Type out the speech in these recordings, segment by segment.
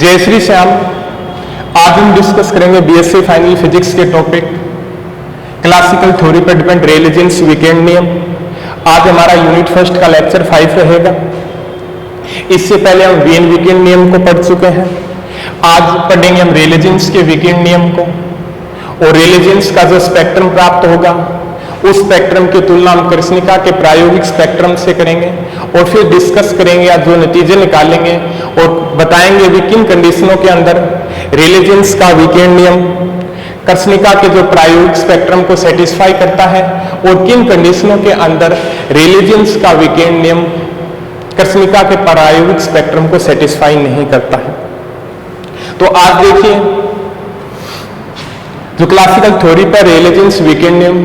जय श्री श्याम। आज हम डिस्कस करेंगे बीएससी फाइनल फिजिक्स के टॉपिक क्लासिकल थ्योरी पर डिपेंड रे लीजेंड्स वीकेंड नियम। आज हमारा यूनिट फर्स्ट का लेक्चर 5 रहेगा। इससे पहले हम वीन वीकेंड नियम को पढ़ चुके हैं। आज पढ़ेंगे हम रे लीजेंड्स के वीकेंड नियम को, और रे लीजेंड्स का जो स्पेक्ट्रम प्राप्त होगा उस स्पेक्ट्रम की तुलना हम कृष्णिका के प्रायोगिक स्पेक्ट्रम से करेंगे, और फिर डिस्कस करेंगे या जो नतीजे निकालेंगे और बताएंगे भी किन कंडीशनों के अंदर रे लीजेंड्स का वीकेंड नियम कृष्णिका के जो प्रायोगिक स्पेक्ट्रम को सेटिस्फाई करता है, और किन कंडीशनों के अंदर रे लीजेंड्स का वीकेंड नियम कृष्णिका के प्रायोगिक स्पेक्ट्रम को सेटिस्फाई नहीं करता है। तो आज देखिए जो क्लासिकल थ्योरी पर रे लीजेंड्स वीकेंड नियम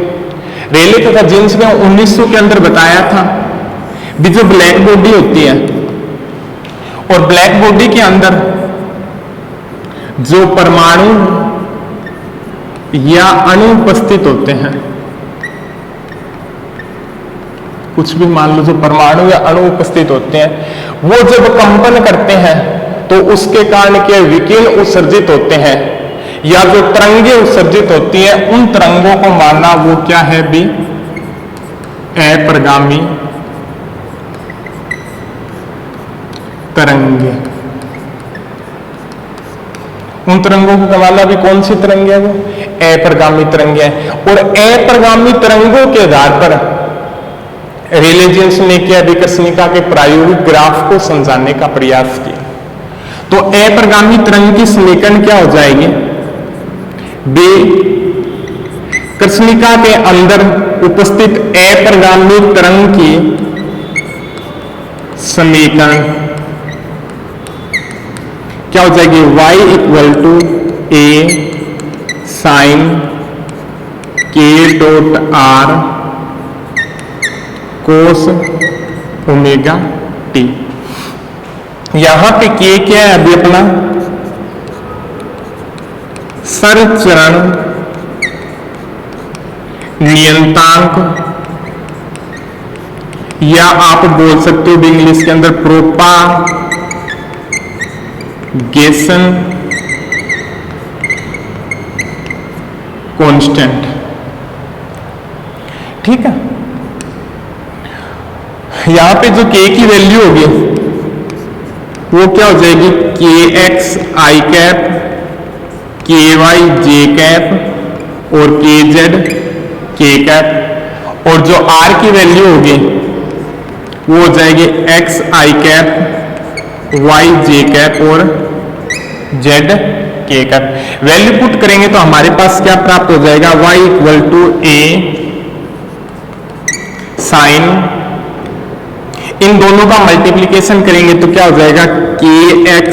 रेले तथा जीन्स ने 1900 के अंदर बताया था भी जो ब्लैक बॉडी होती है, और ब्लैक बॉडी के अंदर जो परमाणु या अणु उपस्थित होते हैं, कुछ भी मान लो, जो परमाणु या अणु उपस्थित होते हैं, वो जब कंपन करते हैं तो उसके कारण क्या विकिरण उत्सर्जित होते हैं, या जो तरंगे उत्सर्जित होती हैं, उन तरंगों को मानना वो क्या है भी अप्रगामी तरंगे। उन तरंगों को मानना भी कौन सी तरंगे है, वो अप्रगामी तरंगे हैं। और अप्रगामी तरंगों के आधार पर रे लीजेंड्स ने क्या भी कृष्णिका के प्रायोगिक ग्राफ को समझाने का प्रयास किया। तो अप्रगामी तरंग की समीकरण क्या हो जाएगी बी कृष्णिका के अंदर उपस्थित अप्रगामी तरंग की समीकरण क्या हो जाएगी y equal to a sine k dot r cos omega t। यहां पे k क्या है अभी अपना सरचरण नियतांक, या आप बोल सकते हो इंग्लिश के अंदर प्रोपागेशन कांस्टेंट। ठीक है, यहां पे जो k की वैल्यू होगी वो क्या हो जाएगी kx i cap, ky j cap और kz k कैप, और जो r की वैल्यू होगी वो हो जाएगी x i cap, y j cap और z k cap. Value put करेंगे तो हमारे पास क्या प्राप्त हो जाएगा y equal to a sine, इन दोनों का मल्टीप्लीकेशन करेंगे तो क्या हो जाएगा kx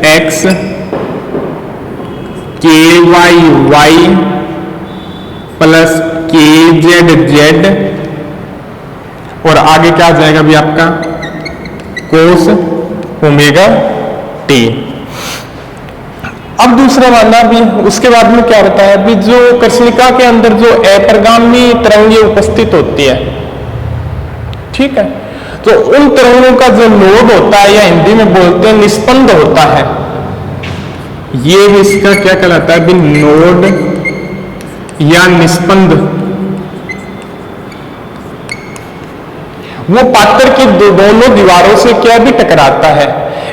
x ky y plus kz z, और आगे क्या आ जाएगा भी आपका कोस ओमेगा t। अब दूसरा मानना भी उसके बाद में क्या होता है भी जो कृष्णिका के अंदर जो अप्रगामी तरंगे उपस्थित होती है, ठीक है, तो उन तरंगों का जो नोड होता है या हिंदी में बोलते हैं निस्पंद होता है, ये भी इसका क्या कहलाता है भी नोड या निस्पंद। वो पात्र की दोनों दीवारों से क्या भी टकराता है,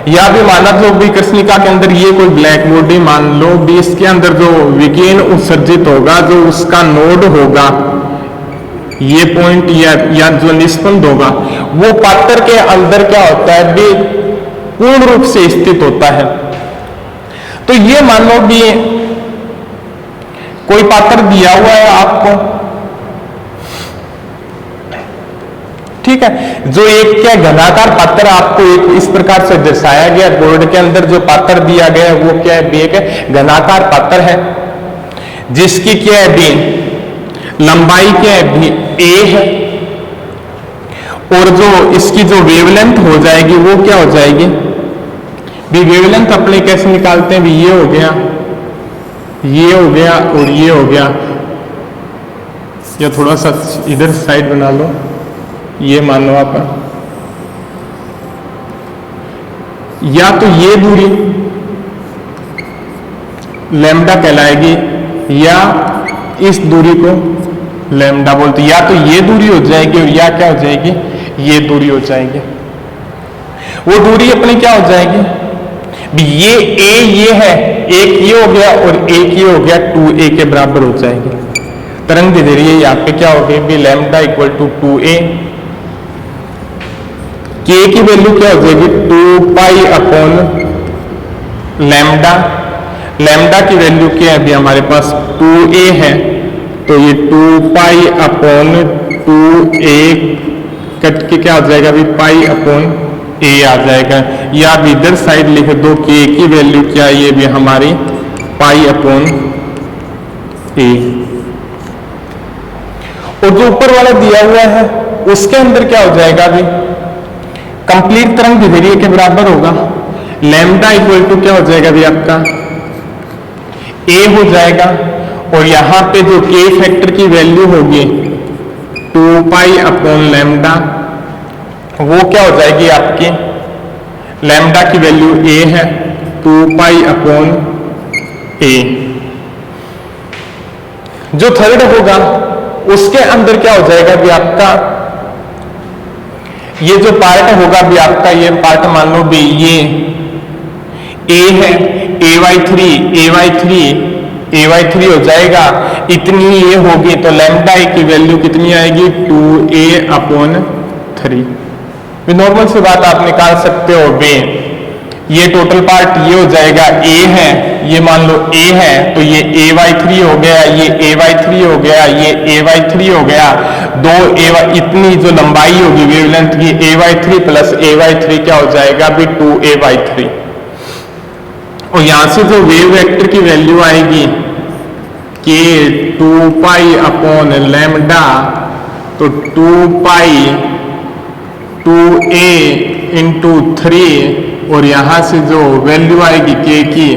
या भी माना तो भी कृष्णिका के अंदर ये कोई ब्लैक बॉडी मान लो भी, इसके अंदर जो विकिरण उत्सर्जित होगा, जो उसका नोड होगा, ये पॉइंट या जो निस्पंद होगा, वो पात्र के अंदर क्या होता है भी पूर्ण रूप से स्थित होता है। तो ये मान लो भी कोई पात्र दिया हुआ है आपको, ठीक है, जो एक क्या घनाकार पात्र आपको एक इस प्रकार से दर्शाया गया बोर्ड के अंदर, जो पात्र दिया गया है वो क्या है एक घनाकार पात्र है, जिसकी क्या है भी लंबाई क्या है भी a है, और जो इसकी जो वेवलेंथ हो जाएगी वो क्या हो जाएगी भी वेवलेंथ अपने कैसे निकालते हैं भी ये हो गया, ये हो गया और ये हो गया, या थोड़ा सा इधर साइड बना लो, ये मान लो आप, या तो ये दूरी लैम्डा कहलाएगी, या इस दूरी को लैम्डा बोलते, या तो ये दूरी हो जाएगी और या क्या हो जाएगी, ये दूरी हो जाएगी। वो दूरी अपनी क्या हो जाएगी, ये ए ये है, एक ये हो गया और एक ये हो गया, 2a के बराबर हो जाएगी। तरंग दे रही है यहाँ पे क्या हो गई भी, लैम्डा इक्वल टू 2a, के की वैल्यू क्या हो जाएगी 2 पाई अपॉन लैम्डा, लैम्डा की वैल्यू क्या है अभी हमारे पास 2a है, तो ये 2 पाई अपॉन 2a कट के क्या हो जाएगा अभी पाई अपॉन a आ जाएगा, या अब इधर साइड लिख दो k की वैल्यू क्या है, ये भी हमारी पाई अपॉन a। और जो ऊपर वाला दिया हुआ है उसके अंदर क्या हो जाएगा अभी, कंप्लीट तरंग दैर्ध्य के बराबर होगा, लैम्डा इक्वल टू क्या हो जाएगा अभी आपका a हो जाएगा, और यहां पे जो k फैक्टर की वैल्यू होगी 2 पाई अपॉन लैम्डा, वो क्या हो जाएगी आपकी, लैम्डा की वैल्यू a है 2 पाई अपॉन a। जो थर्ड होगा उसके अंदर क्या हो जाएगा भी आपका, ये जो पार्ट होगा भी आपका, ये पार्ट मान लो भी ये a है, ay3 हो जाएगा, इतनी ये होगी तो लैम्डा की वैल्यू कितनी आएगी 2a अपॉन 3। नॉर्मल सी बात आप निकाल सकते हो बे, ये टोटल पार्ट ये हो जाएगा a है, ये मान लो a है तो ये ay3 हो गया, ये ay3 हो गया, ये ay3 हो गया, दो इतनी जो लंबाई होगी वेवलेंथ की ay3 प्लस ay3 क्या हो जाएगा भी 2ay3। और यहां से जो वेव वेक्टर की वैल्यू आएगी k 2 पाई अपॉन लैम्डा, तो 2 पाई 2a इंटू 3, और यहां से जो वैल्यू आएगी k की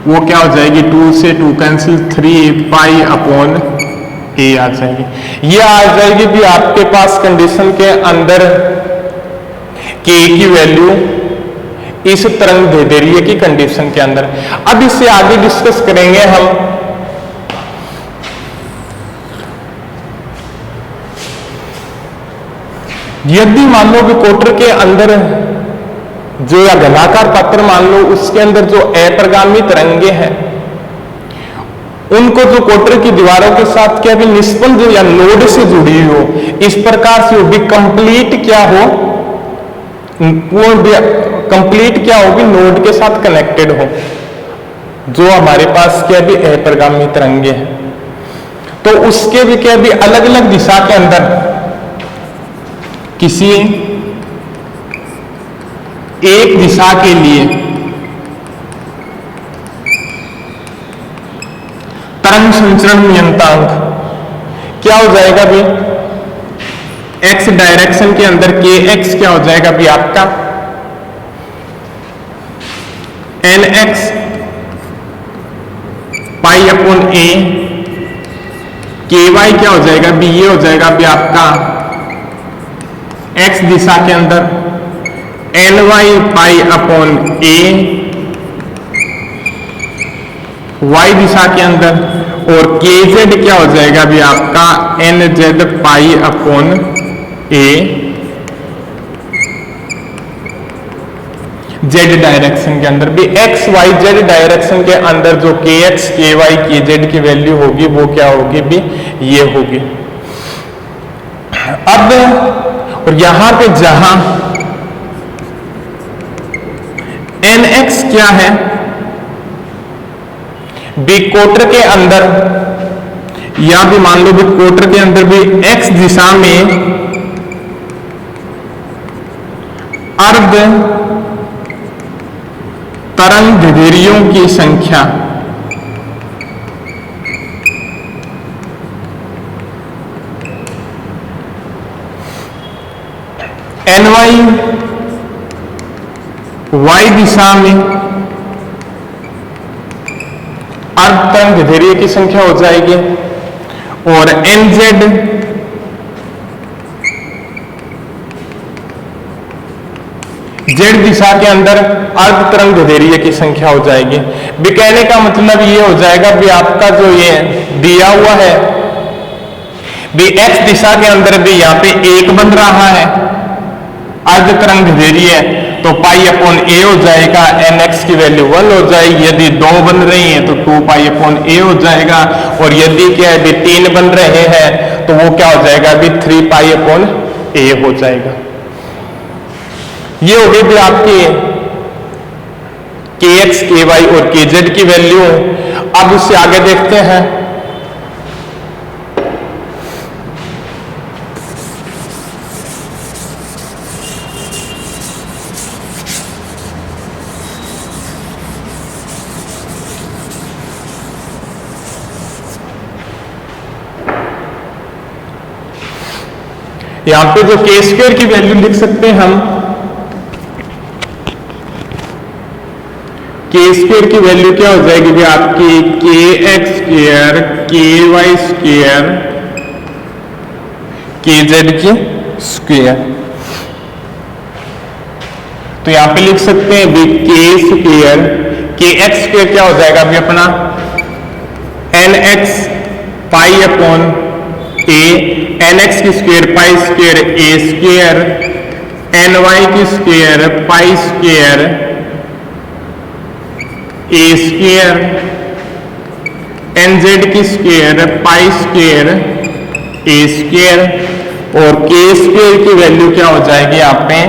वो क्या हो जाएगी 2 से 2 कैंसिल 3 पाई अपॉन a आ जाएगी। ये आ जाएगी भी आपके पास कंडीशन के अंदर k की वैल्यू इस तरंग दैर्ध्य की कंडीशन के अंदर। अब इससे आगे डिस्कस करेंगे हम यदि मान लो कि कोटर के अंदर जो या घनाकार पात्र मान लो उसके अंदर जो अप्रगामी तरंगे हैं उनको जो कोटर की दीवारों के साथ क्या भी निष्पन्न जो या नोड से जुड़ी हो, इस प्रकार से भी कंप्लीट क्या हो, पूर्ण कंप्लीट क्या होगी नोड के साथ कनेक्टेड हो, जो हमारे पास क्या भी अप्रगामी तरंगे हैं, तो उसके भी क्या भी अलग अलग दिशा के अंदर किसी एक दिशा के लिए तरंग संचरण नियतांक क्या हो जाएगा भी, x डायरेक्शन के अंदर kx क्या हो जाएगा भी आपका nx pi upon a, ky क्या हो जाएगा भी, ये हो जाएगा भी आपका x दिशा के अंदर ny pi upon a, y दिशा के अंदर, और kz क्या हो जाएगा भी आपका nz pi upon a, z direction के अंदर भी x y z डायरेक्शन के अंदर जो kx ky kz की वैल्यू होगी वो क्या होगी भी ये होगी। अब और यहां पे जहां nx क्या है बी कोटर के अंदर, या भी मान लो भी कोटर के अंदर भी x दिशा में अर्ध तरंग दैर्ध्यों की संख्या ny y दिशा में अर्ध तरंग दैर्ध्य की संख्या हो जाएगी, और nz जेड दिशा के अंदर अर्ध तरंग दैर्ध्य की संख्या हो जाएगी। भी कहने का मतलब ये हो जाएगा भी आपका जो ये दिया हुआ है भी एक्स दिशा के अंदर भी यहाँ पे 1 बन रहा है अर्ध तरंग दैर्ध्य, तो पाई अपॉन ए हो जाएगा, एन एक्स की वैल्यू 1 हो जाएगी। यदि 2 बन रही है तो 2 पाई अपॉन ए हो जाएगा, और यदि क्या है भी 3 बन रहे हैं तो वो क्या हो जाएगा भी 3 पाई अपॉन ए हो जाएगा। ये हो गई भी आपकी के एक्स, के वाई और के जेड की वैल्यू। अब उससे आगे देखते हैं। यहां पे जो के स्क्वायर की वैल्यू लिख सकते हैं हम, के स्क्वायर की वैल्यू क्या हो जाएगी भी आपकी के एक्स स्क्वायर, के वाई स्क्वायर, के जेड की स्क्वायर। तो यहां पे लिख सकते हैं भी के स्क्वायर, के एक्स स्क्वायर क्या हो जाएगा भी अपना एन एक्स पाई अपॉन ए, एन एक्स की square pi square a square, n Y की square pi square a square, n Z की square pi square a square, और के स्क्वायर की वैल्यू क्या हो जाएगी यहाँ पे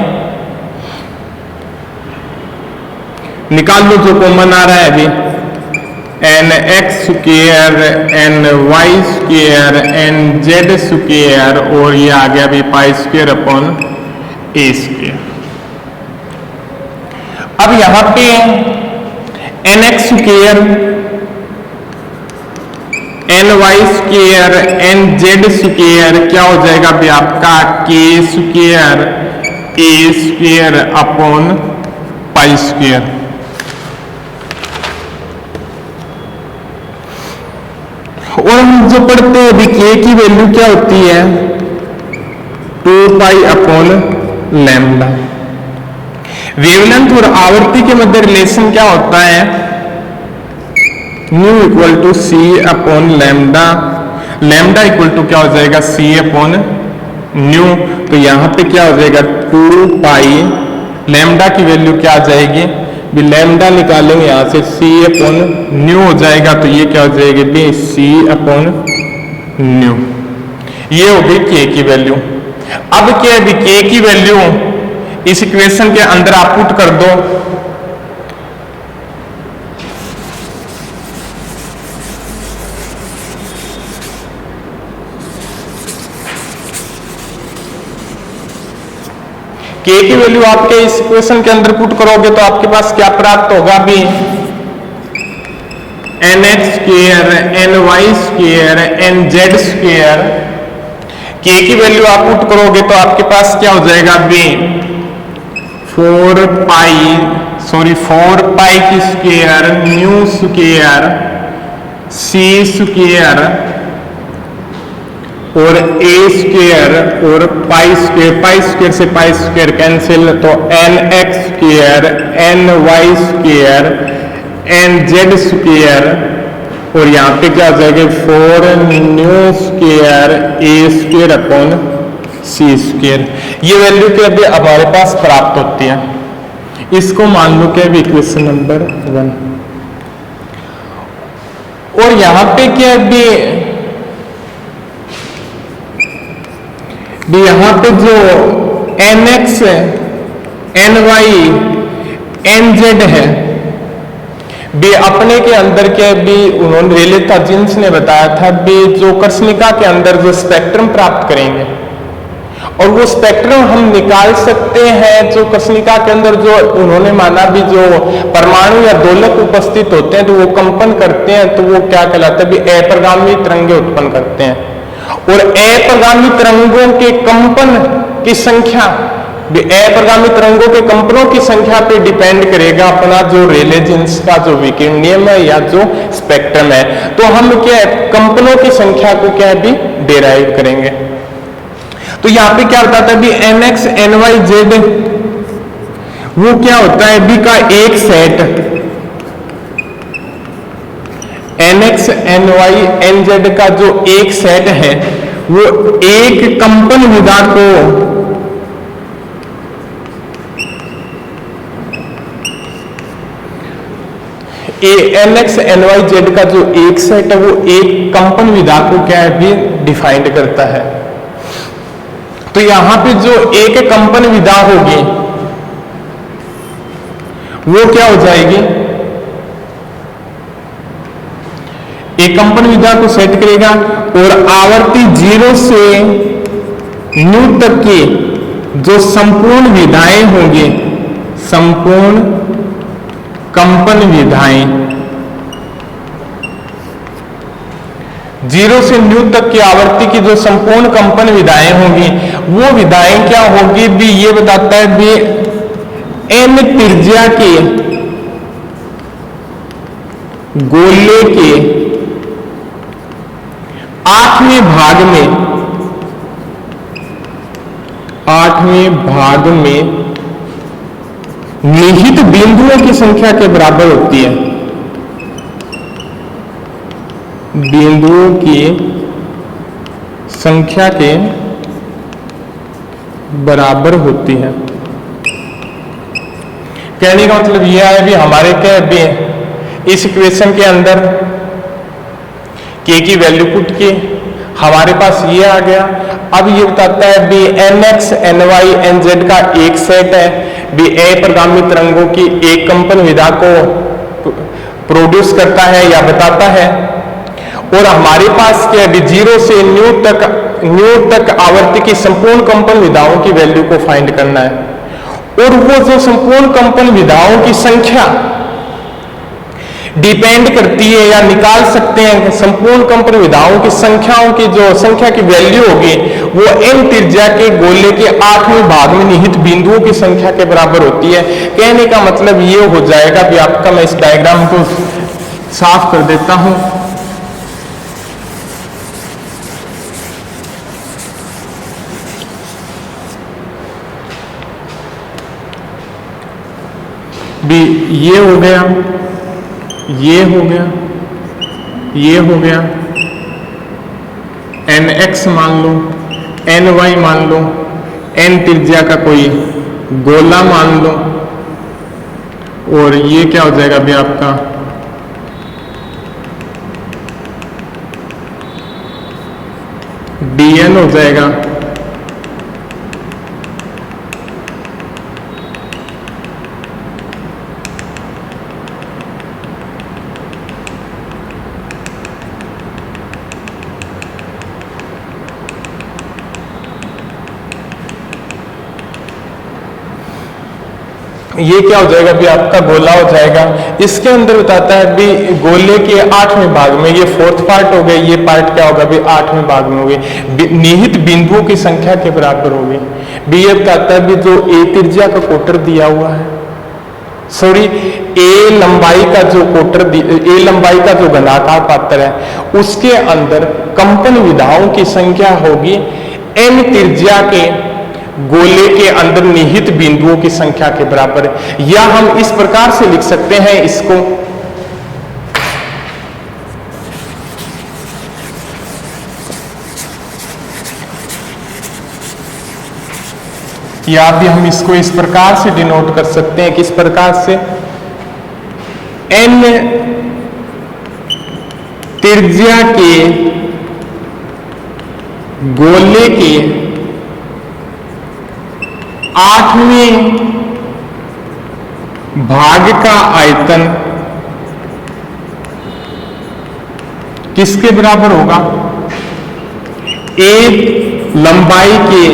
निकाल लो जो कॉमन आ रहा है अभी, n x square, n y square, n z square, और ये आ गया भी pi square upon a square. अब यहां पे n x square, n y square, n z square क्या हो जाएगा भी आपका k square a square upon pi square. और हम जो पढ़ते हैं अभी के की वैल्यू क्या होती है 2 पाई अपॉन लैम्डा। वेवलेंथ और आवर्ती के मध्य रिलेशन क्या होता है nu equal to c upon lambda, lambda equal to क्या हो जाएगा सी अपॉन न्यू। तो यहां पे क्या हो जाएगा 2 पाई, लैम्डा की वैल्यू क्या आ जाएगी भी लैम्डा निकालेंगे यहां से सी अपॉन न्यू हो जाएगा, तो ये क्या हो जाएगी भी सी अपॉन न्यू। ये हो गई के की वैल्यू। अब क्या है भी के की वैल्यू इस इक्वेशन के अंदर आप पुट कर दो, के की वैल्यू आपके इस इक्वेशन के अंदर पुट करोगे तो आपके पास क्या प्राप्त होगा भी n x square, n y square, n z square. K की वैल्यू आप पुट करोगे तो आपके पास क्या हो जाएगा भी 4 पाई की square nu square c square और ए स्क्वायर और पाई स्क्वायर से पाई स्क्वायर कैंसिल, तो n x square, n y square, n z square, और यहाँ पे क्या आ जाएगा 4 nu square a square upon c square. ये वैल्यू क्या भी हमारे पास प्राप्त होती है। इसको मान लो क्या भी इक्वेशन नंबर 1। और यहाँ पे क्या भी यहां पे जो एन एक्स है, एन वाई, एन जेड है भी अपने के अंदर के भी उन्होंने रेले ताजिन्स ने बताया था भी जो कृष्णिका के अंदर जो स्पेक्ट्रम प्राप्त करेंगे और वो स्पेक्ट्रम हम निकाल सकते हैं जो कृष्णिका के अंदर जो उन्होंने माना भी जो परमाणु या दोलक उपस्थित होते हैं तो वो कंपन करते हैं, तो वो क्या कहलाता है भी अप्रगामी तरंगे उत्पन्न करते हैं। और अप्रगामी तरंगों के कंपन की संख्या अप्रगामी तरंगों के कंपनों की संख्या पे डिपेंड करेगा अपना जो रेले जीन्स का जो विकिरण नियम है या जो स्पेक्ट्रम है। तो हम क्या है कंपनों की संख्या को क्या है भी डेराइव करेंगे। तो यहां पे क्या बताता है भी n x, n y, z वो क्या होता है बी का एक सेट nx ny nz का जो एक सेट है वो एक कंपन विधा को nx ny z का जो एक सेट है वो एक कंपन विधा को क्या है भी डिफाइंड करता है। तो यहां पे जो एक कंपन विधा होगी वो क्या हो जाएगी, एक कंपन विधा को सेट करेगा और आवर्ती 0 से न्यू तक की जो संपूर्ण विधाएं होंगी, संपूर्ण कंपन विधाएं 0 से न्यू तक की आवर्ती की जो संपूर्ण कंपन विधाएं होंगी वो विधाएं क्या होगी भी ये बताता है भी n त्रिज्या के गोले के 8वें भाग में निहित बिंदुओं की संख्या के बराबर होती है, बिंदुओं की संख्या के बराबर होती है। कहने का मतलब यह है भी हमारे क्या भी इस इक्वेशन के अंदर k की वैल्यू पुट की हमारे पास ये आ गया। अब ये बताता है भी nx ny nz का एक सेट है भी अप्रगामी तरंगों की एक कंपन विधा को प्रोड्यूस करता है या बताता है, और हमारे पास क्या है 0 से न्यू तक आवर्ती की संपूर्ण कंपन विधाओं की वैल्यू को फाइंड करना है। और वो जो संपूर्ण कंपन विधाओं की संख्या डिपेंड करती है या निकाल सकते हैं संपूर्ण कंपन विधाओं की संख्याओं की जो संख्या की वैल्यू होगी वो n त्रिज्या के गोले के 8वें भाग में निहित बिंदुओं की संख्या के बराबर होती है। कहने का मतलब ये हो जाएगा कि आपका मैं इस डायग्राम को साफ कर देता हूं। भी ये हो गया, ये हो गया, ये हो गया, nx मान लो, ny मान लो, n त्रिज्या का कोई गोला मान लो, और ये क्या हो जाएगा अभी आपका dn हो जाएगा। ये क्या हो जाएगा भी आपका गोला हो जाएगा। इसके अंदर बताता है भी गोले के 8वें भाग में, ये 4th पार्ट हो गया, ये पार्ट क्या होगा भी 8वें भाग में होगी, निहित बिंदुओं की संख्या के बराबर होगी। भी ये बताता है भी जो a त्रिज्या का कोटर दिया हुआ है, सॉरी a लंबाई का जो कोटर, a लंबाई का जो घनाकार पात्र है उसके अंदर कंपन विधाओं की संख्या होगी n त्रिज्या के गोले के अंदर निहित बिंदुओं की संख्या के बराबर है। या हम इस प्रकार से लिख सकते हैं इसको, या भी हम इसको इस प्रकार से डिनोट कर सकते हैं, किस प्रकार से, n त्रिज्या के गोले के 8वें भाग का आयतन किसके बराबर होगा, एक लंबाई के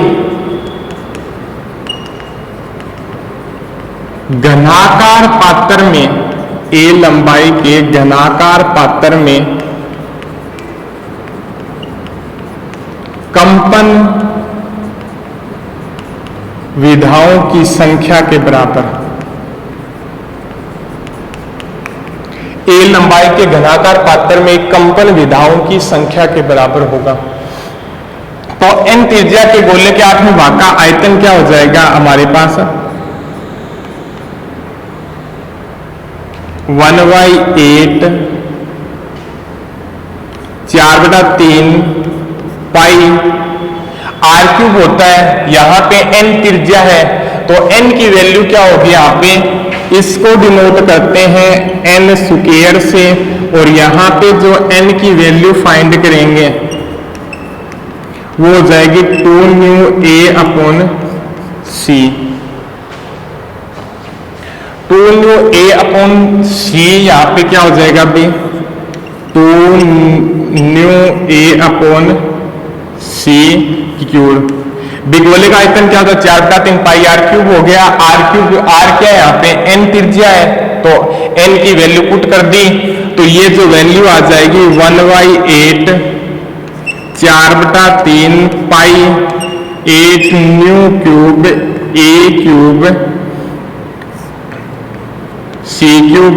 घनाकार पात्र में, a लंबाई के घनाकार पात्र में कंपन विधाओं की संख्या के बराबर। a लंबाई के घनाकार पात्र में कंपन विधाओं की संख्या के बराबर होगा। तो n त्रिज्या के गोले के 8वें भाग का आयतन क्या हो जाएगा हमारे पास, 1/8 4/3 पाई आर क्यूब होता है। यहां पे n त्रिज्या है तो n की वैल्यू क्या होगी, यहाँ पे इसको डिनोट करते हैं n स्क्वायर से, और यहां पे जो n की वैल्यू फाइंड करेंगे वो हो जाएगी 2μA/c। 2μA/c यहाँ पे क्या हो जाएगा अभी 2μA/c क्यूब। बिगोले का आयतन क्या होता है 4/3 पाई आर क्यूब हो गया। आर क्यूब आर क्या है यहाँ पे n त्रिज्या है तो n की वैल्यू पुट कर दी तो ये जो वैल्यू आ जाएगी 1/8 4/3 पाई 8 new cube a cube c cube.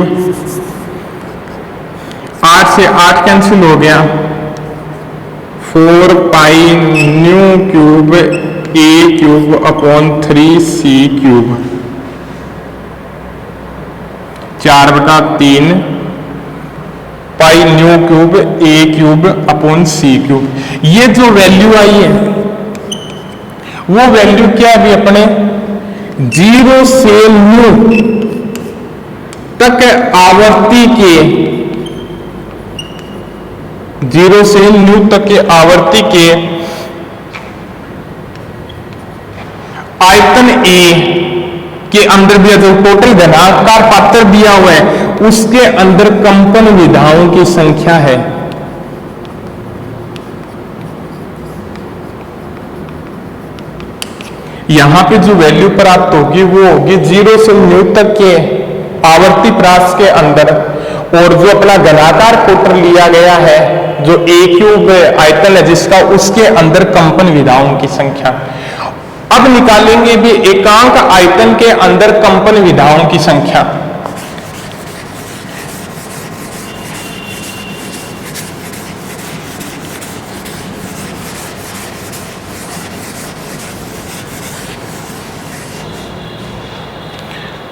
8 से 8 कैंसिल हो गया 4 pi nu cube a cube upon 3c cube 4/3 pi nu cube a cube upon c cube. ये जो वैल्यू आई है वो वैल्यू क्या है अपने 0 से न्यू तक आवर्ती के 0 से न्यू तक के आवर्ती के आयतन A के अंदर भी जो टोटल घनाकार पात्र दिया हुआ है उसके अंदर कंपन विधाओं की संख्या है। यहां पे जो वैल्यू प्राप्त होगी वो होगी 0 से न्यू तक के आवर्ती प्रास के अंदर, और जो अपना घनाकार कोटर लिया गया है जो a क्यूब आयतन है जिसका उसके अंदर कंपन विधाओं की संख्या। अब निकालेंगे भी एकांक आयतन के अंदर कंपन विधाओं की संख्या।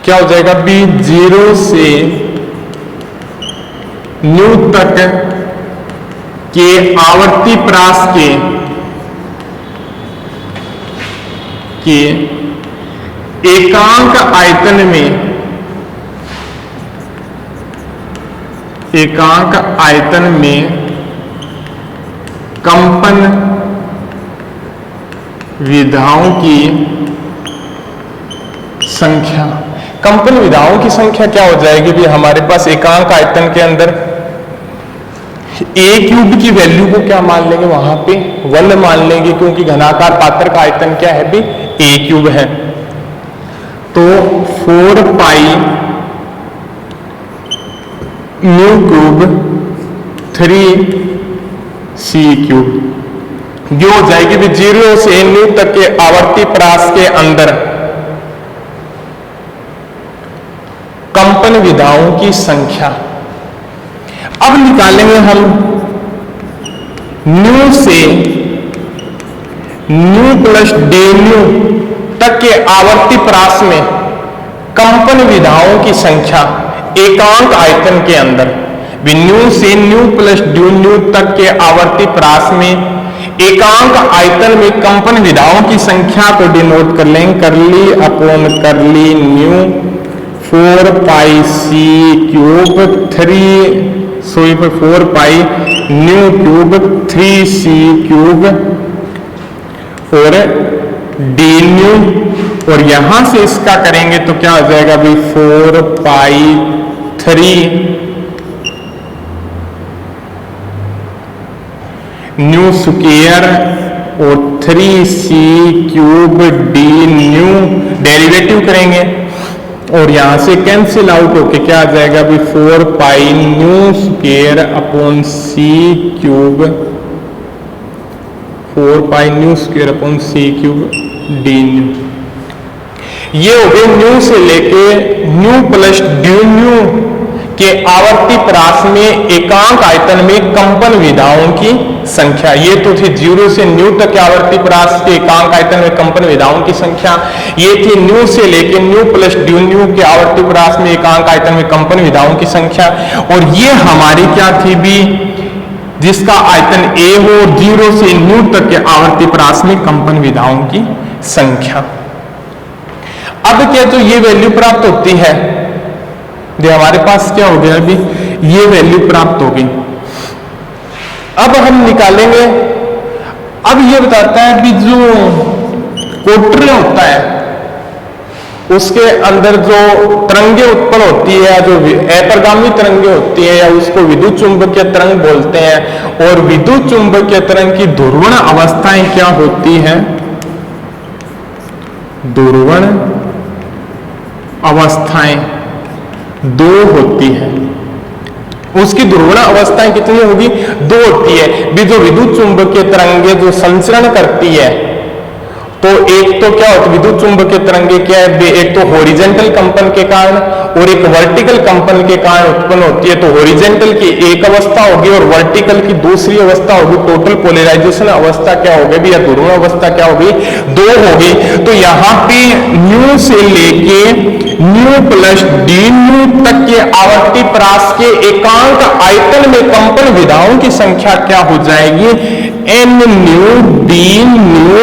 क्या हो जाएगा बी 0 से न्यू तक के आवर्ती प्रास के एकांक आयतन में कंपन विधाओं की संख्या। कंपन विधाओं की संख्या क्या हो जाएगी भी हमारे पास एकांक आयतन के अंदर a क्यूब की वैल्यू को क्या मान लेंगे वहां पे 1 मान लेंगे क्योंकि घनाकार पात्र का आयतन क्या है भी a क्यूब है। तो 4 pi nu cube 3c cube जो हो जाएगी भी 0 से न्यू तक के आवर्ती प्रास के अंदर कंपन विधाओं की संख्या। अब निकालेंगे हम न्यू से न्यू प्लस डी न्यू तक के आवर्ती प्रास में कंपन विधाओं की संख्या एकांक आयतन के अंदर। न्यू से न्यू प्लस डी न्यू तक के आवर्ती प्रास में एकांक आयतन में कंपन विधाओं की संख्या को डिनोट कर लेंगे करली अपॉन करली न्यू 4 पाई c cube 4 pi nu cube 3c cube और डी न्यू, और यहां से इसका करेंगे तो क्या हो जाएगा अभी 4 पाई 3 न्यू स्क्वायर और 3c cube D new. Derivative करेंगे और यहां से कैंसिल आउट होके क्या आ जाएगा अभी 4 पाई nu square upon c cube 4 पाई nu square upon c cube D nu. ये हो गए न्यू से लेके न्यू प्लस डी न्यू के आवर्ती परास में एकांक आयतन में कंपन विधाओं की संख्या। ये तो थी 0 से न्यू तक के आवर्ती परास के एकांक आयतन में कंपन विधाओं की संख्या। ये थी न्यू से लेकर न्यू प्लस ड्यू न्यू के आवर्ती परास में एकांक आयतन में कंपन विधाओं की संख्या। और ये हमारी क्या थी भी, जिसका आयतन a हो, 0 से न्यू तक के आवर्ती परास में कंपन विधाओं की संख्या। अब क्या तो ये वैल्यू प्राप्त होती है, जो हमारे पास क्या हो गया अभी, ये वैल्यू प्राप्त होगी। अब हम निकालेंगे, अब ये बताता है कि जो कोटरे होता है उसके अंदर जो तरंगे उत्पन्न होती है, जो अपरगामी तरंगे होती है, या उसको विद्युत चुंबकीय तरंग बोलते हैं। और विद्युत चुंबकीय तरंग की ध्रुवण अवस्थाएं क्या होती है, ध्रुवण अवस्थाएं 2 होती है। उसकी ध्रुवण अवस्थाएं कितनी होगी, 2 होती है भी। जो विद्युत चुंबकीय तरंगे जो संचरण करती है, तो एक तो क्या होती है, विद्युत चुंबकीय तरंगे क्या है, एक तो हॉरिजॉन्टल कंपन के कारण और एक वर्टिकल कंपन के कारण उत्पन्न होती है। तो हॉरिजॉन्टल की एक अवस्था होगी और वर्टिकल की दूसरी अवस्था होगी। टोटल पोलराइजेशन अवस्था क्या होगी भी, या ध्रुवण अवस्था क्या होगी, 2 होगी। तो यहाँ पे न्यू से लेके न्यू प्लस डी न्यू तक के आवर्ती परास के एकांक आयतन में कंपन विधाओं की संख्या क्या हो जाएगी, एन न्यू डी न्यू,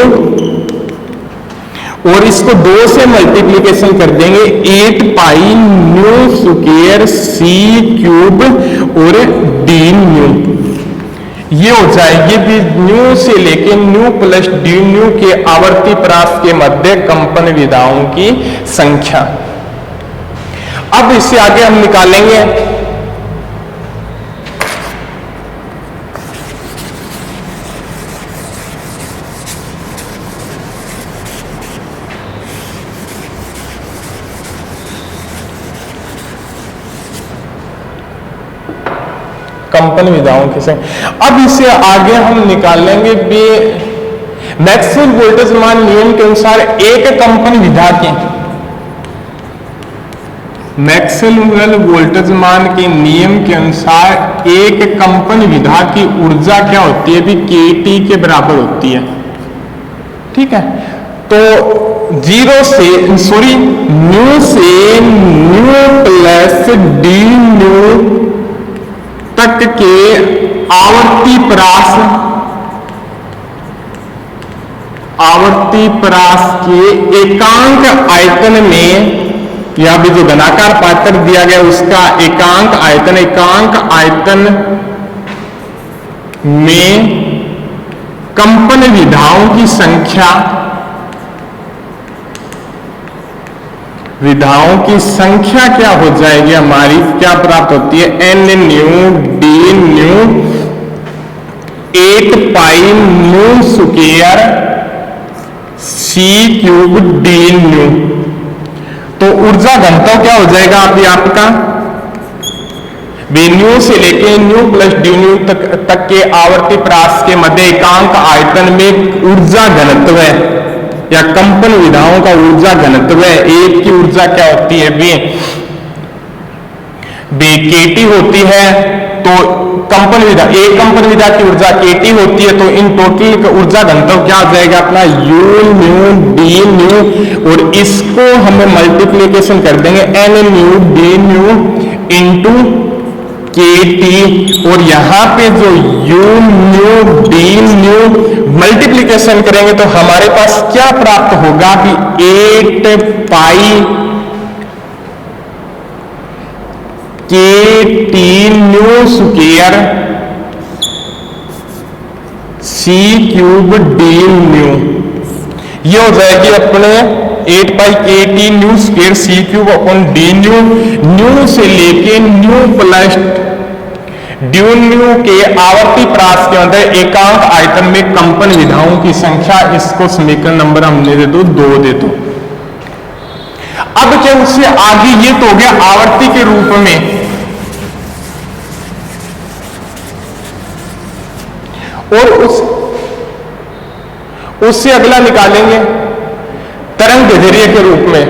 और इसको 2 से मल्टीप्लीकेशन कर देंगे, 8 pi nu square C cube और डी न्यू। ये हो जाएगी भी न्यू से लेके न्यू प्लस डी न्यू के आवर्ती परास के मध्य कंपन विधाओं की संख्या। अब इससे आगे हम निकालेंगे कंपन विधाओं की संख्या। अब इससे आगे हम निकालेंगे भी मैक्सवेल वोल्टेज मान नियम के अनुसार एक कंपन विधा की, मैक्सवेल वोल्टेज मान के नियम के अनुसार एक कंपन विधा की ऊर्जा क्या होती है भी, kT के बराबर होती है। ठीक है, तो 0 से सॉरी न्यू से न्यू प्लस डी न्यू तक के आवर्ती परास के एकांक आयतन में, या भी जो घनाकार पात्र दिया गया उसका एकांक आयतन में कंपन विधाओं की संख्या, विधाओं की संख्या क्या हो जाएगी हमारी, क्या प्राप्त होती है, N nu D nu 8 pi nu square C cube D nu. तो ऊर्जा घनत्व क्या हो जाएगा अभी आपका, न्यू से लेके न्यू प्लस डी न्यू तक के आवर्ती परास के मध्य एकांक आयतन में ऊर्जा घनत्व है, या कंपन विधाओं का ऊर्जा घनत्व है। एक की ऊर्जा क्या होती है बे kT होती है। तो कंपन विधा, एक कंपन विधा की ऊर्जा kT होती है, तो इन टोटल का ऊर्जा घनत्व क्या हो जाएगा अपना U न्यू डी न्यू, और इसको हमें मल्टीप्लीकेशन कर देंगे N nu D nu into kT, और यहां पे जो U nu D nu multiplication करेंगे तो हमारे पास क्या प्राप्त होगा कि 8 pi kT nu square C cube D nu. ये हो जाएगी अपने 8 pi kT nu square C cube upon D nu. Nu से लेके न्यू प्लस ड्यू न्यू के आवर्ती परास के अंदर एकांक आयतन में कंपन विधाओं की संख्या। इसको समीकरण नंबर हमने दे दो 2 दे दो। अब क्या उससे आगे ये तो हो गया आवर्ती के रूप में, और उससे अगला निकालेंगे तरंग दैर्ध्य के रूप में।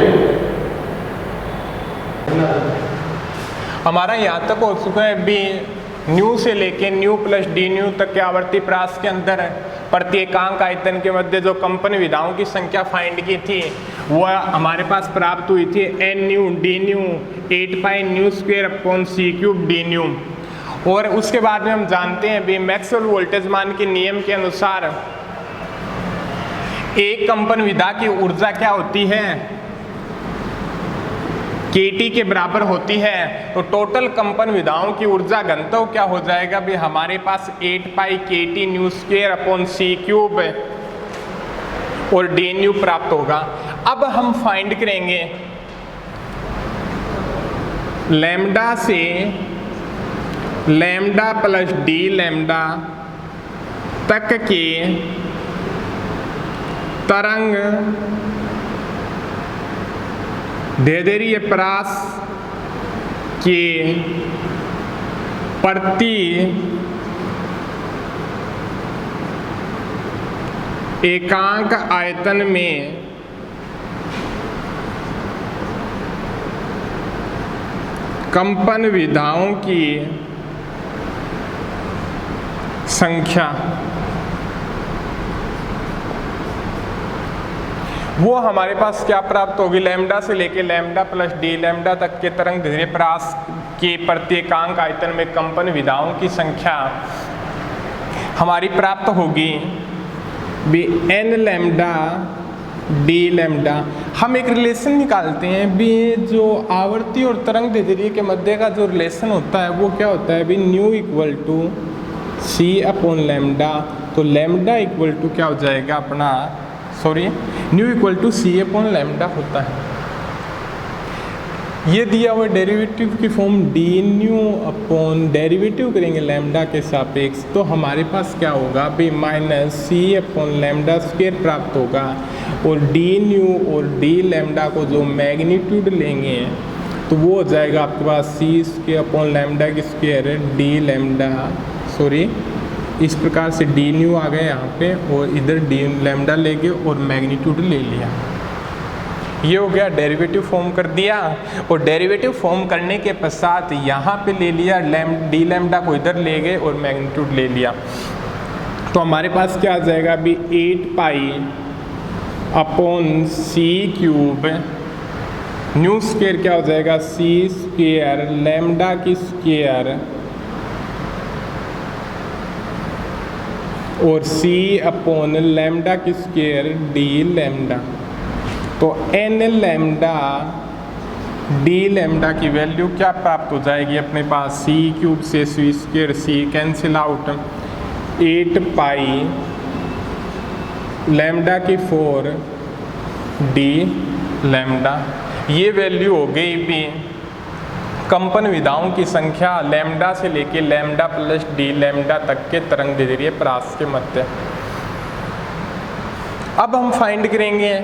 हमारा यहाँ तक हो चुका है बी न्यू से लेके न्यू प्लस डी न्यू तक के आवर्ती प्रास के अंदर प्रत्येकांक आयतन के मध्य जो कंपन विधाओं की संख्या फाइंड की थी वह हमारे पास प्राप्त हुई थी N nu D nu 8 pi nu square upon C cube D nu. और उसके बाद में हम जानते हैं भी मैक्सवेल वोल्टेज मान के नियम के अनुसार एक कंपन विधा की ऊर्जा क्या होती है, KT के बराबर होती है। तो टोटल कंपन विधाओं की ऊर्जा घनत्व क्या हो जाएगा भी हमारे पास 8 pi KT nu square upon C cube और डी न्यू प्राप्त होगा। अब हम फाइंड करेंगे लैम्डा से लैम्डा प्लस डी लैम्डा तक के तरंग दैर्ध्य प्रास के प्रति एकांक आयतन में कंपन विधाओं की संख्या वो हमारे पास क्या प्राप्त होगी, लैम्डा से लेके लैम्डा प्लस डी लैम्डा तक के तरंग दैर्ध्य प्रास के प्रत्येकांक आयतन में कंपन विधाओं की संख्या हमारी प्राप्त होगी भी एन लैम्डा डी लैम्डा। हम एक रिलेशन निकालते हैं भी जो आवर्ती और तरंग दैर्ध्य के मध्य का जो रिलेशन होता है वो क्या होता है भी nu equal to c upon lambda. तो लैम्डा इक्वल टू क्या हो जाएगा अपना, sorry nu equal to c upon lambda होता है। ये दिया हुआ डेरिवेटिव की form d nu upon derivative करेंगे लैम्डा के सापेक्ष तो हमारे पास क्या होगा भी minus c upon lambda square प्राप्त होगा। और डी न्यू और डी लैम्डा को जो मैग्नीट्यूड लेंगे तो वो हो जाएगा आपके पास सी स्क्वायर अपॉन लैम्डा की स्क्वायर डी लैम्डा, सॉरी इस प्रकार से डी न्यू आ गए यहाँ पे और इधर डी लैम्डा लेके और मैग्नीट्यूड ले लिया। ये हो गया डेरिवेटिव फॉर्म कर दिया और डेरिवेटिव फॉर्म करने के पश्चात यहाँ पे ले लिया डी लैम्डा को इधर ले गए और मैग्नीट्यूड ले लिया। तो हमारे पास क्या आ जाएगा अभी 8 pi upon C cube new square क्या हो जाएगा सी स्क्वायर लैम्डा की स्क्वायर और सी अपॉन लैम्डा की स्क्वायर डी लैम्डा। तो एन लैम्डा डी लैम्डा की वैल्यू क्या प्राप्त हो जाएगी अपने पास, सी क्यूब से सी स्क्वायर सी कैंसिल आउट 8 पाई लैम्डा की 4 डी लैम्डा। ये वैल्यू हो गई भी कंपन विधाओं की संख्या लैम्डा से लेके लैम्डा प्लस डी लैम्डा तक के तरंग दैर्ध्य प्रास के मध्य। अब हम फाइंड करेंगे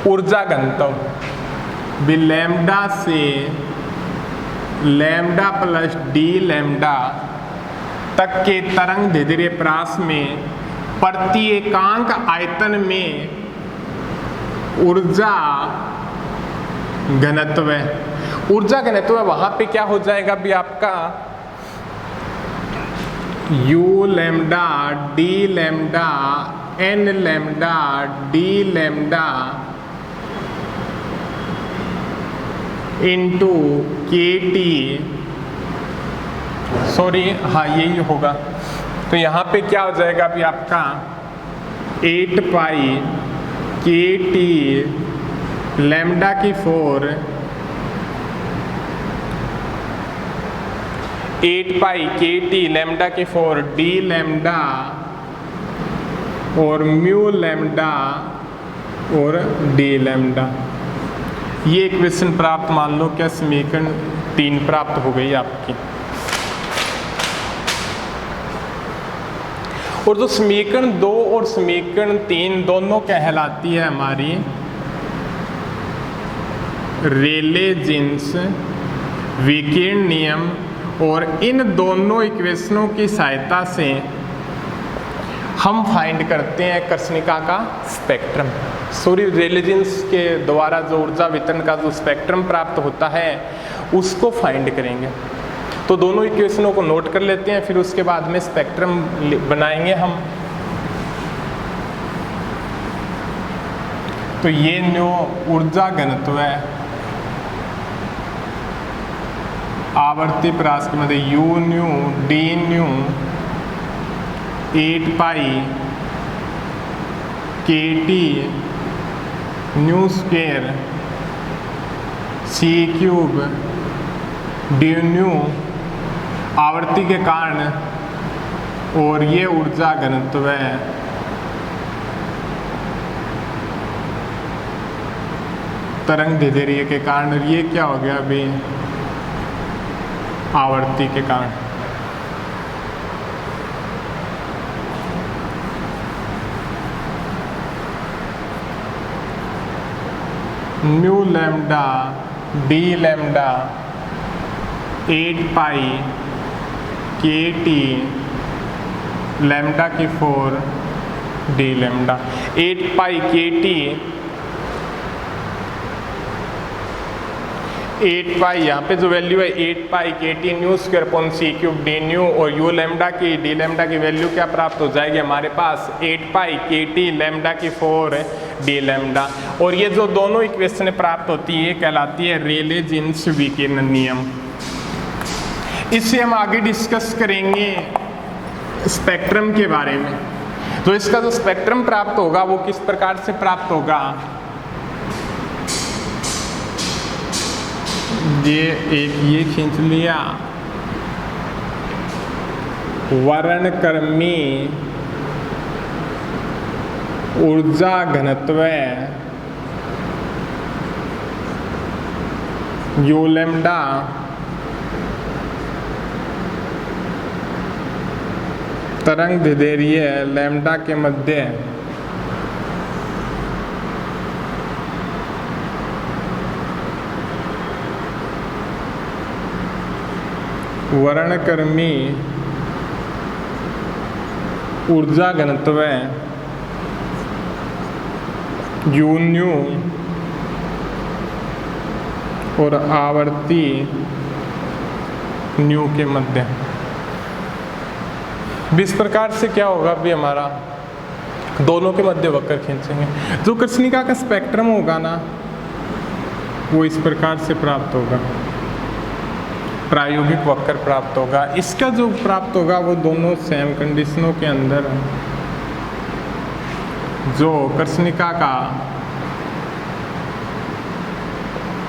ऊर्जा घनत्व भी लैम्डा से लैम्डा प्लस डी लैम्डा तक के तरंग दैर्ध्य प्रास में प्रत्येकांक आयतन में ऊर्जा घनत्व है। ऊर्जा घनत्व वहां पे क्या हो जाएगा भी आपका u lambda d lambda n lambda d lambda into k t, sorry हाँ यही होगा। तो यहाँ पे क्या हो जाएगा अभी आपका 8 पाई के टी लैम्डा की 4 8 पाई के टी लैम्डा की 4 डी लैम्डा और म्यू लैम्डा और डी लैम्डा। ये इक्वेशन प्राप्त मान लो क्या समीकरण 3 प्राप्त हो गई आपकी। और जो समीकरण 2 और समीकरण 3 दोनों कहलाती है हमारी रेले जीन्स विकिरण नियम। और इन दोनों इक्वेशनों की सहायता से हम फाइंड करते हैं कृष्णिका का स्पेक्ट्रम। सूर्य रेडिएशंस के द्वारा जो ऊर्जा वितरण का जो स्पेक्ट्रम प्राप्त होता है उसको फाइंड करेंगे। तो दोनों इक्वेशनों को नोट कर लेते हैं, फिर उसके बाद में स्पेक्ट्रम बनाएंगे हम। तो ये न्यू ऊर्जा घनत्व है आवर्ती परास के मध्य यू न्यू डी न्यू 8 पाई के टी न्यू स्क्वेयर सी क्यूब डी न्यू आवर्ती के कारण, और ये ऊर्जा घनत्व है तरंग दैर्ध्य के कारण, और ये क्या हो गया अभी आवर्ती के कारण। न्यू लैम्डा डी लैम्डा 8 पाई के टी लैम्डा की 4 डी लैम्डा 8 पाई के टी 8 पाई यहाँ पे जो वैल्यू है 8 पाई के T new square upon C cube D nu, और यू लैम्डा की डी लैम्डा की वैल्यू क्या प्राप्त हो जाएगी हमारे पास 8 पाई के टी लैम्डा की 4 डी लैम्डा। और ये जो दोनों इक्वेशन प्राप्त होती है कहलाती है रेले जीन्स विकिरण नियम। इससे हम आगे डिस्कस करेंगे स्पेक्ट्रम के बारे में। तो इसका जो स्पेक्ट्रम प्राप्त होगा वो किस प्रकार से प्राप्त होगा, ये खींच लिया वर्णक्रमी ऊर्जा घनत्व यू लैम्डा तरंग दैर्ध्य लैम्डा के मध्य वर्णक्रमी ऊर्जा घनत्व यू न्यू और आवर्ती न्यू के मध्य। इस प्रकार से क्या होगा अभी हमारा दोनों के मध्य वक्र खींचेंगे। जो कृष्णिका का स्पेक्ट्रम होगा ना वो इस प्रकार से प्राप्त होगा, प्रायोगिक वक्र प्राप्त होगा। इसका जो प्राप्त होगा वो दोनों सेम कंडीशनों के अंदर जो कृष्णिका का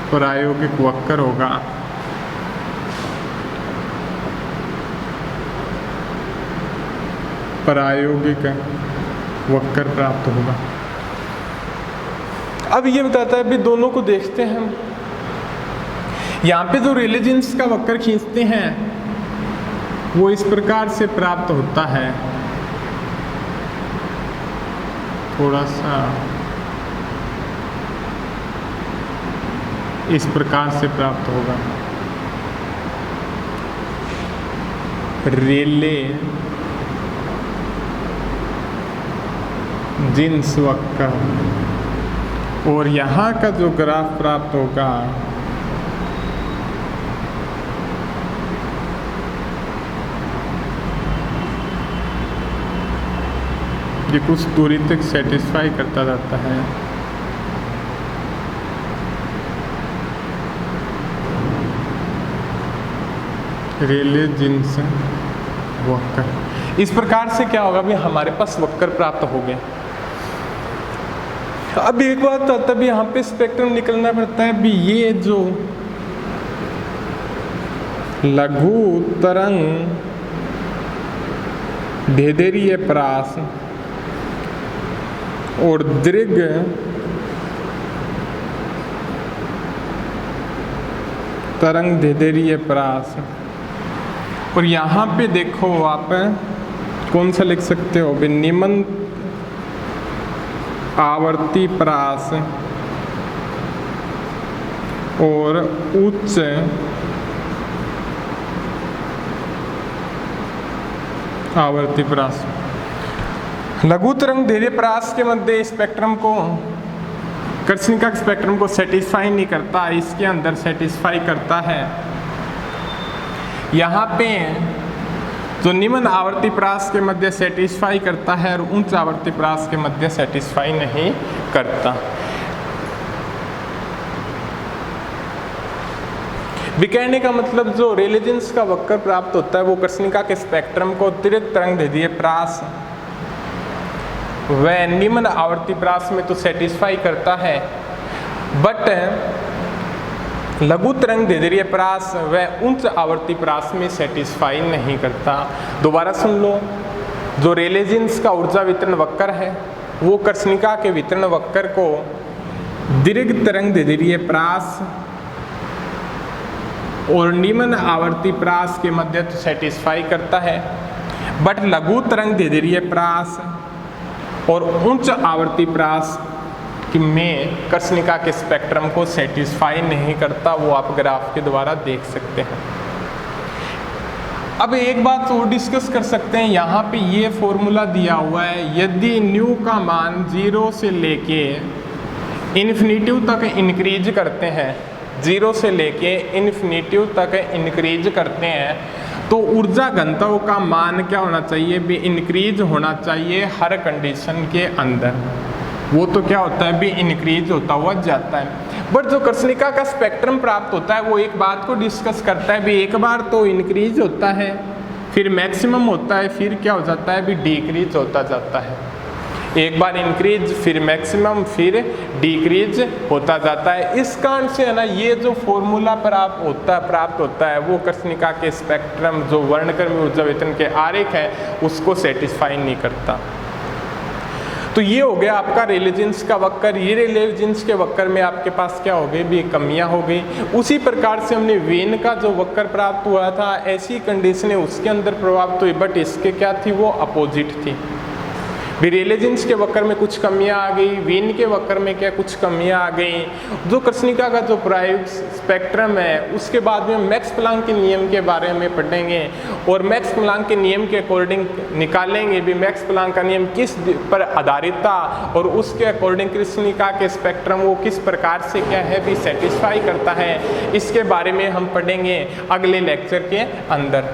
प्रायोगिक वक्र होगा प्रायोगिक वक्र प्राप्त होगा। अब ये बताता है अभी दोनों को देखते हैं हम। यहाँ पे जो रेले जीन्स का वक्र खींचते हैं वो इस प्रकार से प्राप्त होता है, थोड़ा सा इस प्रकार से प्राप्त होगा रेले जीन्स वक्र। और यहाँ का जो ग्राफ प्राप्त होगा ये कुछ दूरी तक सेटिस्फाई करता रहता है। रेले जीन्स वक्र इस प्रकार से क्या होगा भी हमारे पास वक्र प्राप्त हो गए। अब एक बात तब यहाँ पे स्पेक्ट्रम निकलना पड़ता है भी ये जो लघु तरंग दैर्ध्य परास और दीर्घ तरंग दैर्ध्य परास, और यहाँ पे देखो आप कौन सा लिख सकते हो भी निम्न आवर्ती परास और उच्च आवर्ती परास। लघु तरंग दैर्ध्य परास के मध्य स्पेक्ट्रम को कृष्णिका स्पेक्ट्रम को सेटिस्फाई नहीं करता, इसके अंदर सेटिस्फाई करता है। यहाँ पे जो निम्न आवर्ती परास के मध्य सेटिस्फाई करता है और उच्च आवर्ती परास के मध्य सेटिस्फाई नहीं करता। विकिरण का मतलब जो रेलेजेंस का वक्र प्राप्त होता है वो कृष्णिका के स्पेक्ट्रम को अतिरिक्त तरंग दैर्ध्य परास वह निम्न आवर्ती परास में तो सेटिस्फाई करता है, बट लघु तरंग दैर्ध्य परास वह उच्च आवर्ती परास में सेटिस्फाई नहीं करता। दोबारा सुन लो, जो रेलेजेंस का ऊर्जा वितरण वक्र है वो कृष्णिका के वितरण वक्र को दीर्घ तरंग दैर्ध्य परास और निम्न आवर्ती परास के मध्य तो सेटिस्फाई करता है, बट लघु तरंग दैर्ध्य परास और उच्च आवर्ती परास में कृष्णिका के स्पेक्ट्रम को सेटिस्फाई नहीं करता। वो आप ग्राफ के द्वारा देख सकते हैं। अब एक बात और डिस्कस कर सकते हैं, यहाँ पे ये फॉर्मूला दिया हुआ है, यदि न्यू का मान 0 से लेके इन्फिनिटिव तक इंक्रीज करते हैं, 0 से लेके इन्फिनिटिव तक इंक्रीज करते हैं, तो ऊर्जा घनत्व का मान क्या होना चाहिए, भी इंक्रीज होना चाहिए हर कंडीशन के अंदर। वो तो क्या होता है, भी इंक्रीज होता हुआ जाता है। बट जो कृष्णिका का स्पेक्ट्रम प्राप्त होता है वो एक बात को डिस्कस करता है, भी एक बार तो इंक्रीज होता है, फिर मैक्सिमम होता है, फिर क्या हो जाता है, भी डिक्रीज होता जाता है। एक बार इंक्रीज, फिर मैक्सिमम, फिर डिक्रीज होता जाता है। इस कारण से है ना, ये जो फॉर्मूला प्राप्त होता है वो कृष्णिका के स्पेक्ट्रम जो वर्णक्रमीय ऊर्जा वितरण के आरेख है उसको सेटिस्फाई नहीं करता। तो ये हो गया आपका रेलेजेंस का वक्र। ये रेलेजेंस के वक्र में आपके पास क्या हो गई, भी कमियां हो गई। उसी प्रकार से हमने वेन का जो वक्र प्राप्त हुआ था, ऐसी कंडीशनें उसके अंदर प्राप्त हुई, बट इसके क्या थी, वो अपोजिट थी। रेलेजेंस के वक्र में कुछ कमियां आ गई, वेन के वक्र में क्या कुछ कमियां आ गई। जो कृष्णिका का जो प्रायोगिक स्पेक्ट्रम है उसके बाद में मैक्स प्लांक के नियम के बारे में पढ़ेंगे और मैक्स प्लांक के नियम के अकॉर्डिंग निकालेंगे भी मैक्स प्लांक का नियम किस पर आधारित था और उसके अकॉर्डिंग कृष्णिका के स्पेक्ट्रम वो किस प्रकार से क्या है भी सेटिस्फाई करता है। इसके बारे में हम पढ़ेंगे अगले लेक्चर के अंदर।